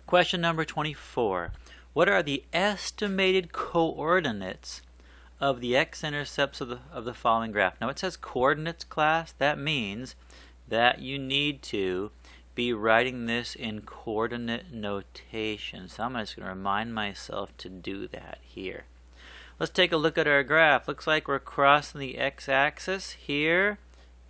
Question number 24. What are the estimated coordinates of the x-intercepts of the following graph? Now it says coordinates, class. That means that you need to be writing this in coordinate notation. So I'm just going to remind myself to do that here. Let's take a look at our graph. Looks like we're crossing the x-axis here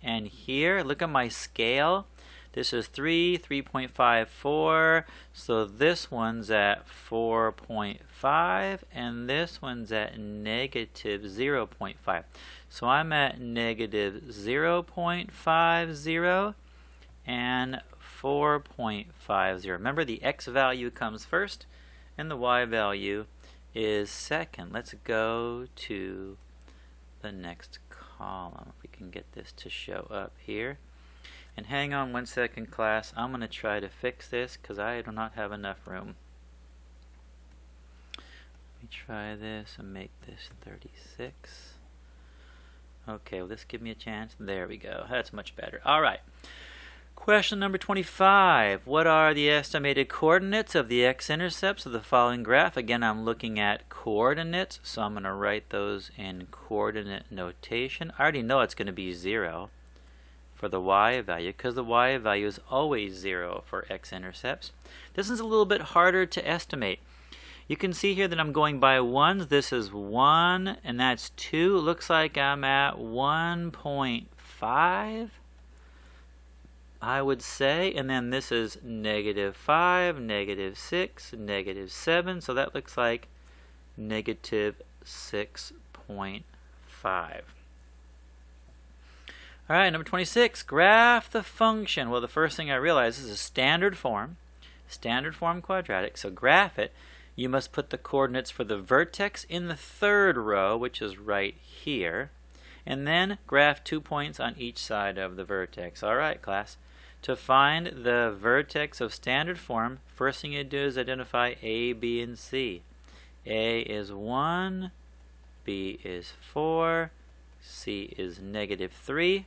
and here. Look at my scale. This is 3.54, so this one's at 4.5, and this one's at negative 0.5. So I'm at negative 0.50 and 4.50. Remember, the x value comes first, and the y value is second. Let's go to the next column. If we can get this to show up here. And hang on 1 second, class. I'm going to try to fix this because I do not have enough room. Let me try this and make this 36. Okay, will this give me a chance? There we go. That's much better. All right. Question number 25. What are the estimated coordinates of the x-intercepts of the following graph? Again, I'm looking at coordinates, so I'm going to write those in coordinate notation. I already know it's going to be 0. For the y value, because the y value is always 0 for x-intercepts. This is a little bit harder to estimate. You can see here that I'm going by ones. This is 1, and that's 2. Looks like I'm at 1.5, I would say. And then this is negative 5, negative 6, negative 7. So that looks like negative 6.5. All right, number 26, graph the function. Well, the first thing I realize is a standard form quadratic. So graph it. You must put the coordinates for the vertex in the third row, which is right here, and then graph 2 points on each side of the vertex. All right, class. To find the vertex of standard form, first thing you do is identify A, B, and C. A is 1, B is 4, C is negative 3.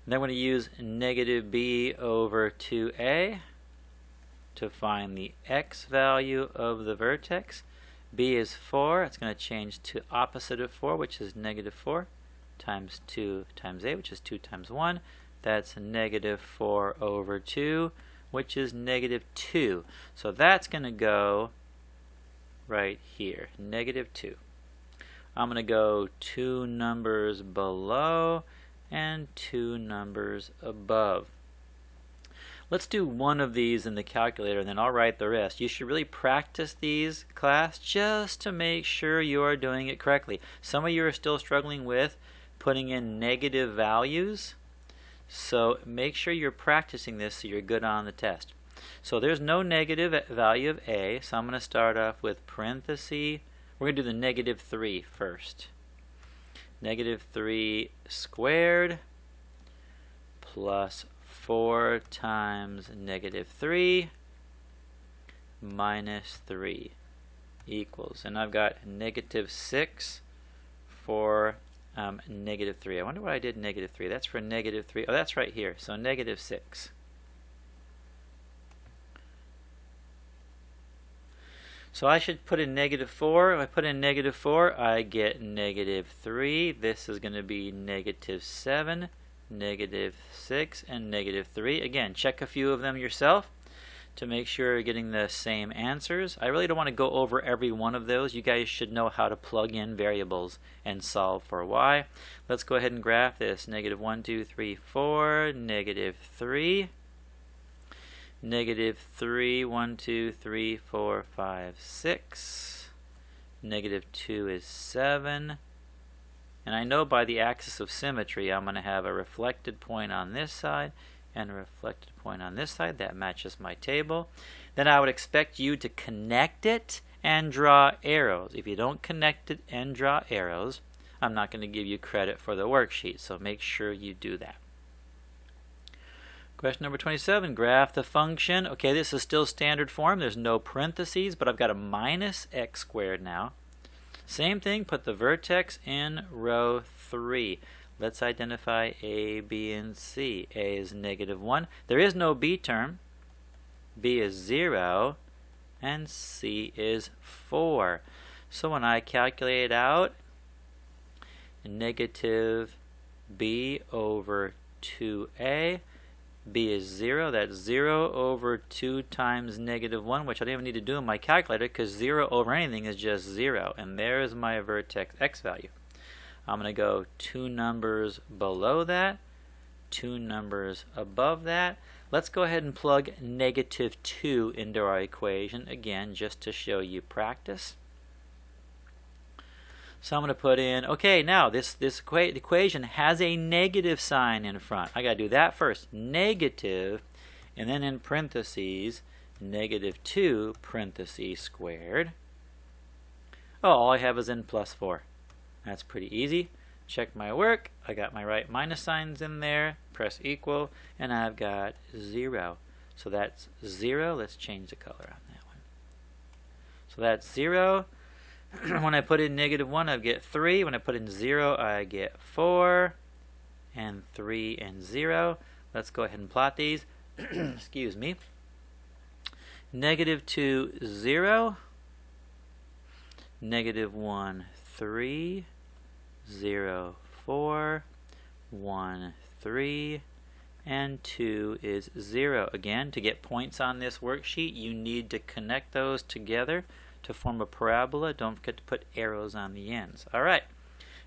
Then we're going to use negative b over 2a to find the x value of the vertex. B is 4. It's going to change to opposite of 4, which is negative 4, times 2 times a, which is 2 times 1. That's negative 4 over 2, which is negative 2. So that's going to go right here, negative 2. I'm going to go 2 numbers below and 2 numbers above. Let's do one of these in the calculator, and then I'll write the rest. You should really practice these, class, just to make sure you are doing it correctly. Some of you are still struggling with putting in negative values, so make sure you're practicing this so you're good on the test. So there's no negative value of a, so I'm going to start off with parentheses. We're going to do the negative 3 first. Negative 3 squared plus 4 times negative 3 minus 3 equals. And I've got negative 6 for negative 3. I wonder why I did negative 3. That's for negative 3. Oh, that's right here. So negative 6. So I should put in negative 4. If I put in negative 4, I get negative 3. This is going to be negative 7, negative 6, and negative 3. Again, check a few of them yourself to make sure you're getting the same answers. I really don't want to go over every one of those. You guys should know how to plug in variables and solve for y. Let's go ahead and graph this. Negative 1, 2, 3, 4, negative 3. Negative 3, 1, 2, 3, 4, 5, 6. Negative 2 is 7. And I know by the axis of symmetry I'm going to have a reflected point on this side and a reflected point on this side. That matches my table. Then I would expect you to connect it and draw arrows. If you don't connect it and draw arrows, I'm not going to give you credit for the worksheet, so make sure you do that. Question number 27, graph the function. Okay, this is still standard form. There's no parentheses, but I've got a minus x squared now. Same thing, put the vertex in row 3. Let's identify A, B, and C. A is negative 1. There is no B term, B is 0, and C is 4. So when I calculate it out, negative B over 2A, B is 0, that's 0 over 2 times negative 1, which I don't even need to do in my calculator because 0 over anything is just 0. And there's my vertex X value. I'm going to go 2 numbers below that, 2 numbers above that. Let's go ahead and plug negative 2 into our equation, again, just to show you practice. So I'm going to put in, okay, now this equation has a negative sign in front. I got to do that first. Negative, and then in parentheses, negative 2 parentheses squared. Oh, all I have is n plus 4. That's pretty easy. Check my work. I got my right minus signs in there. Press equal, and I've got 0. So that's 0. Let's change the color on that one. So that's 0. When I put in negative 1, I get 3. When I put in 0, I get 4. And 3 and 0. Let's go ahead and plot these. Excuse me. Negative 2, 0. Negative 1, 3. 0, 4. 1, 3. And 2 is 0. Again, to get points on this worksheet, you need to connect those together to form a parabola. Don't forget to put arrows on the ends. All right.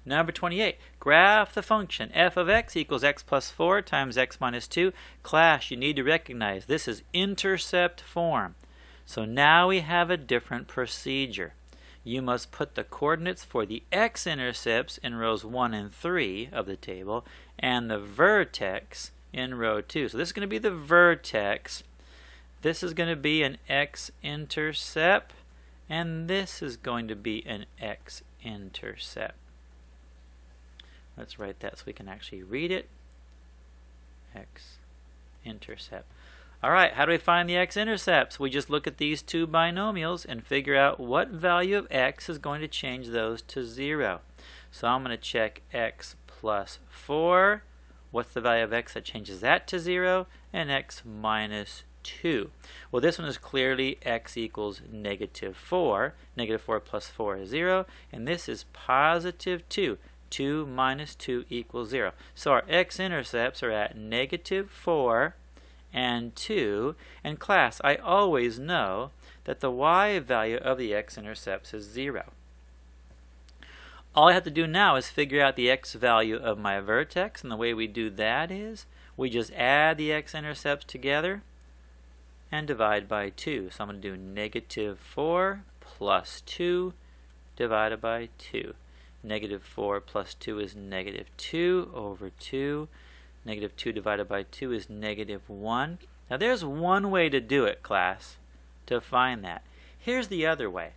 Number 28. Graph the function f of x equals x plus 4 times x minus 2. Class, you need to recognize this is intercept form. So now we have a different procedure. You must put the coordinates for the x-intercepts in rows 1 and 3 of the table and the vertex in row 2. So this is going to be the vertex. This is going to be an x-intercept. And this is going to be an x-intercept. Let's write that so we can actually read it. X-intercept. All right, how do we find the x-intercepts? We just look at these two binomials and figure out what value of x is going to change those to 0. So I'm going to check x plus 4. What's the value of x that changes that to 0? And x minus 2. Well, this one is clearly x equals negative 4. Negative 4 plus 4 is 0. And this is positive 2. 2 minus 2 equals 0. So our x-intercepts are at negative 4 and 2. And class, I always know that the y value of the x-intercepts is 0. All I have to do now is figure out the x value of my vertex. And the way we do that is we just add the x-intercepts together and divide by 2. So I'm going to do negative 4 plus 2 divided by 2. Negative 4 plus 2 is negative 2 over 2. Negative 2 divided by 2 is negative 1. Now there's one way to do it, class, to find that. Here's the other way.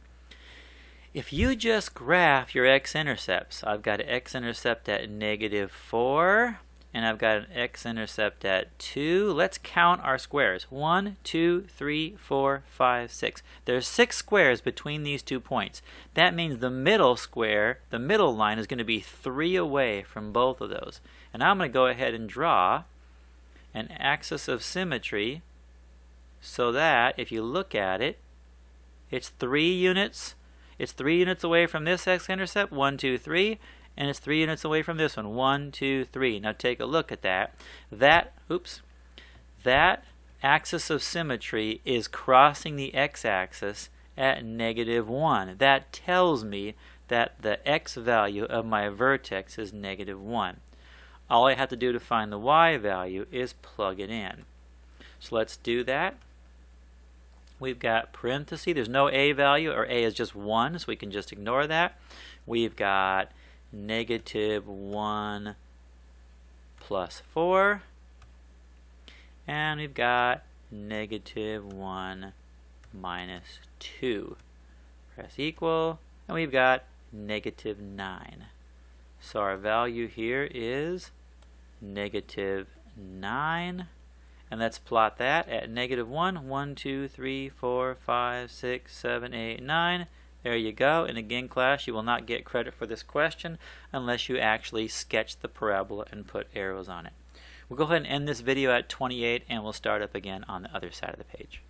If you just graph your x-intercepts, I've got an x-intercept at negative 4. And I've got an x-intercept at 2. Let's count our squares. 1, 2, 3, 4, 5, 6. There's 6 squares between these 2 points. That means the middle square, the middle line, is going to be 3 away from both of those. And I'm going to go ahead and draw an axis of symmetry so that if you look at it, it's 3 units. It's 3 units away from this x-intercept. 1, 2, 3. And it's 3 units away from this one. 1, 2, 3. Now take a look at that. That axis of symmetry is crossing the x-axis at negative 1. That tells me that the x value of my vertex is negative 1. All I have to do to find the y value is plug it in. So let's do that. We've got parentheses. There's no a value, or a is just 1, so we can just ignore that. We've got negative 1 plus 4, and we've got negative 1 minus 2. Press equal, and we've got negative 9. So our value here is negative 9. And let's plot that at negative 1. 1, 2, 3, 4, 5, 6, 7, 8, 9. There you go. And again, class, you will not get credit for this question unless you actually sketch the parabola and put arrows on it. We'll go ahead and end this video at 28, and we'll start up again on the other side of the page.